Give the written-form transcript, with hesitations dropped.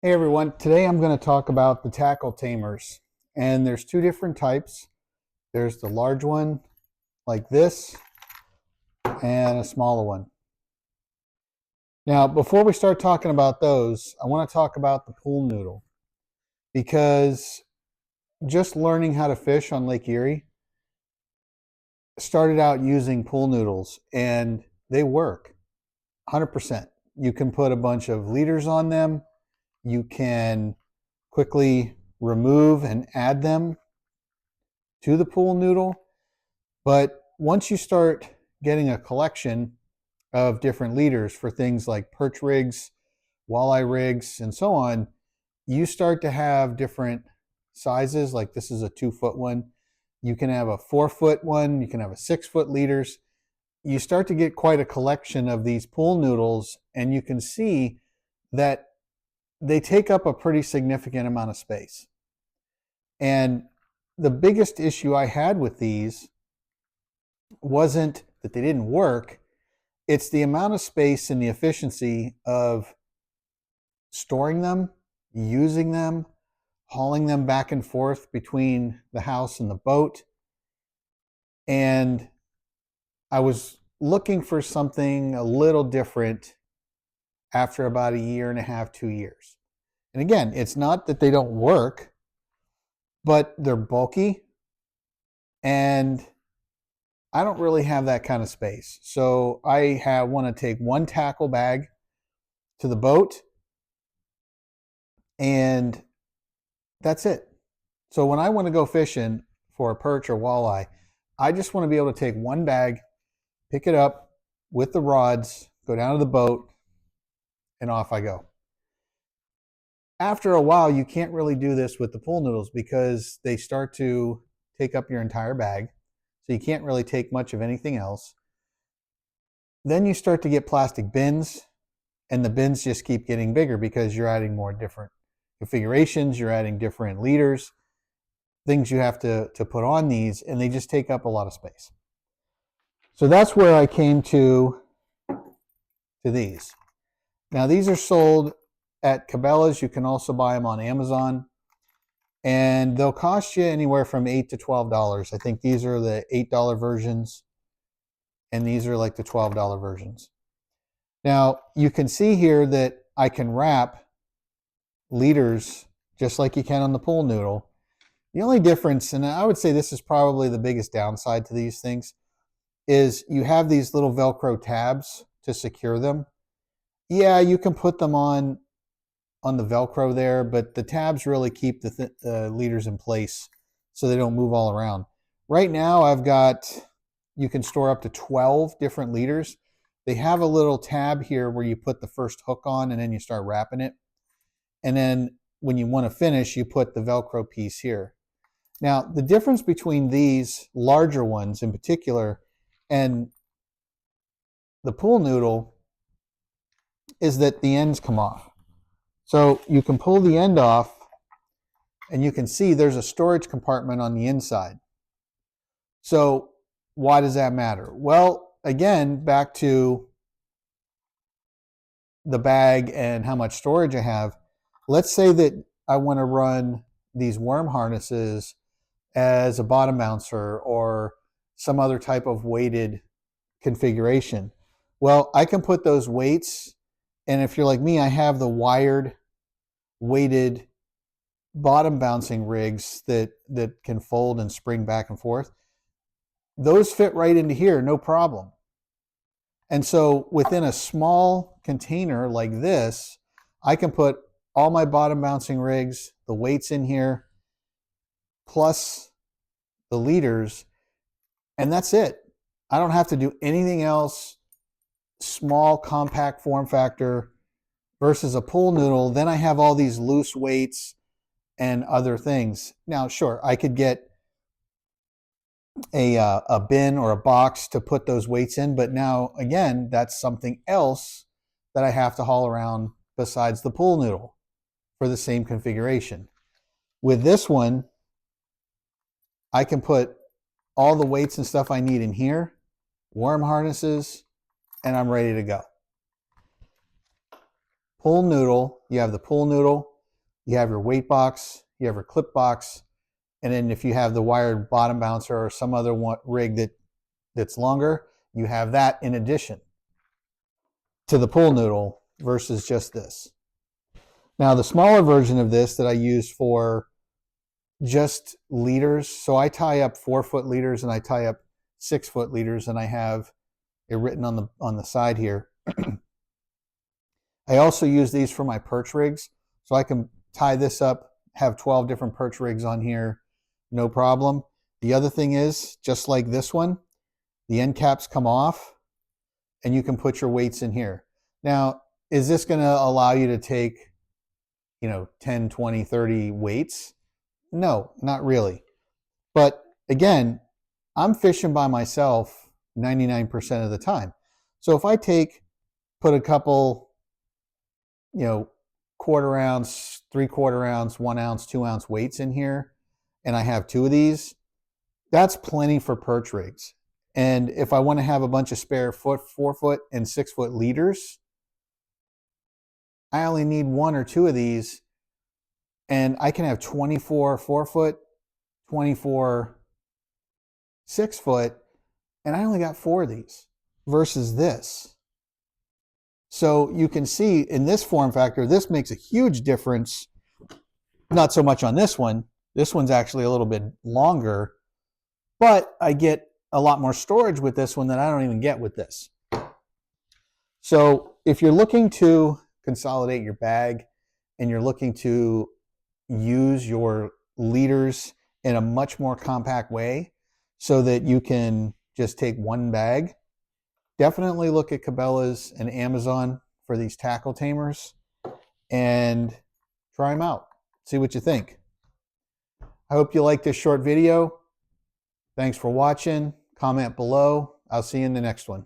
Hey everyone, today I'm going to talk about the tackle tamers. And there's two different types. There's the large one like this and a smaller one. Now, before we start talking about those, I want to talk about the pool noodle because just learning how to fish on Lake Erie, started out using pool noodles and they work 100%. You can put a bunch of leaders on them. You can quickly remove and add them to the pool noodle. But once you start getting a collection of different leaders for things like perch rigs, walleye rigs, and so on, you start to have different sizes. Like this is a 2-foot one. You can have a 4-foot one. You can have a 6-foot leaders. You start to get quite a collection of these pool noodles, and you can see that they take up a pretty significant amount of space. And the biggest issue I had with these wasn't that they didn't work. It's the amount of space and the efficiency of storing them, using them, hauling them back and forth between the house and the boat. And I was looking for something a little different after about a year and a half, 2 years. And again, it's not that they don't work, but they're bulky and I don't really have that kind of space. So I want to take one tackle bag to the boat and that's it. So when I want to go fishing for a perch or walleye, I just want to be able to take one bag, pick it up with the rods, go down to the boat, and off I go. After a while, you can't really do this with the pool noodles because they start to take up your entire bag. So you can't really take much of anything else. Then you start to get plastic bins, and the bins just keep getting bigger because you're adding more different configurations, you're adding different leaders, things you have to put on these, and they just take up a lot of space. So that's where I came to these. Now these are sold at Cabela's. You can also buy them on Amazon. And they'll cost you anywhere from $8 to $12. I think these are the $8 versions, and these are like the $12 versions. Now, you can see here that I can wrap leaders just like you can on the pool noodle. The only difference, and I would say this is probably the biggest downside to these things, is you have these little Velcro tabs to secure them. Yeah, you can put them on the Velcro there, but the tabs really keep the leaders in place so they don't move all around. Right now you can store up to 12 different leaders. They have a little tab here where you put the first hook on and then you start wrapping it. And then when you want to finish, you put the Velcro piece here. Now, the difference between these larger ones in particular and the pool noodle is that the ends come off. So you can pull the end off and you can see there's a storage compartment on the inside. So why does that matter? Well, again, back to the bag and how much storage I have. Let's say that I want to run these worm harnesses as a bottom bouncer or some other type of weighted configuration. Well, I can put those weights, and if you're like me, I have the wired weighted bottom bouncing rigs that can fold and spring back and forth. Those fit right into here, no problem. And so within a small container like this, I can put all my bottom bouncing rigs, the weights in here, plus the leaders, and that's it. I don't have to do anything else. Small, compact form factor versus a pool noodle. Then I have all these loose weights and other things. Now, sure, I could get a bin or a box to put those weights in, but now, again, that's something else that I have to haul around besides the pool noodle for the same configuration. With this one, I can put all the weights and stuff I need in here, worm harnesses, and I'm ready to go. Pool noodle, you have the pool noodle, you have your weight box, you have your clip box, and then if you have the wired bottom bouncer or some other rig that's longer, you have that in addition to the pool noodle versus just this. Now the smaller version of this that I use for just leaders, so I tie up 4-foot leaders and I tie up 6-foot leaders, and I have it written on the side here. I also use these for my perch rigs, so I can tie this up, have 12 different perch rigs on here, no problem. The other thing is, just like this one, the end caps come off and you can put your weights in here. Now, is this going to allow you to take, 10, 20, 30 weights? No, not really. But again, I'm fishing by myself 99% of the time. So if I put a couple, quarter ounce, 3/4 ounce, 1 ounce, 2 ounce weights in here, and I have 2 of these, that's plenty for perch rigs. And if I want to have a bunch of spare 4-foot and 6-foot leaders, I only need 1 or 2 of these, and I can have 24 4-foot, 24 6-foot, and I only got 4 of these versus this. So you can see in this form factor, this makes a huge difference. Not so much on this one. This one's actually a little bit longer, but I get a lot more storage with this one that I don't even get with this. So if you're looking to consolidate your bag and you're looking to use your leaders in a much more compact way so that you can just take one bag, definitely look at Cabela's and Amazon for these tackle tamers and try them out. See what you think. I hope you like this short video. Thanks for watching. Comment below. I'll see you in the next one.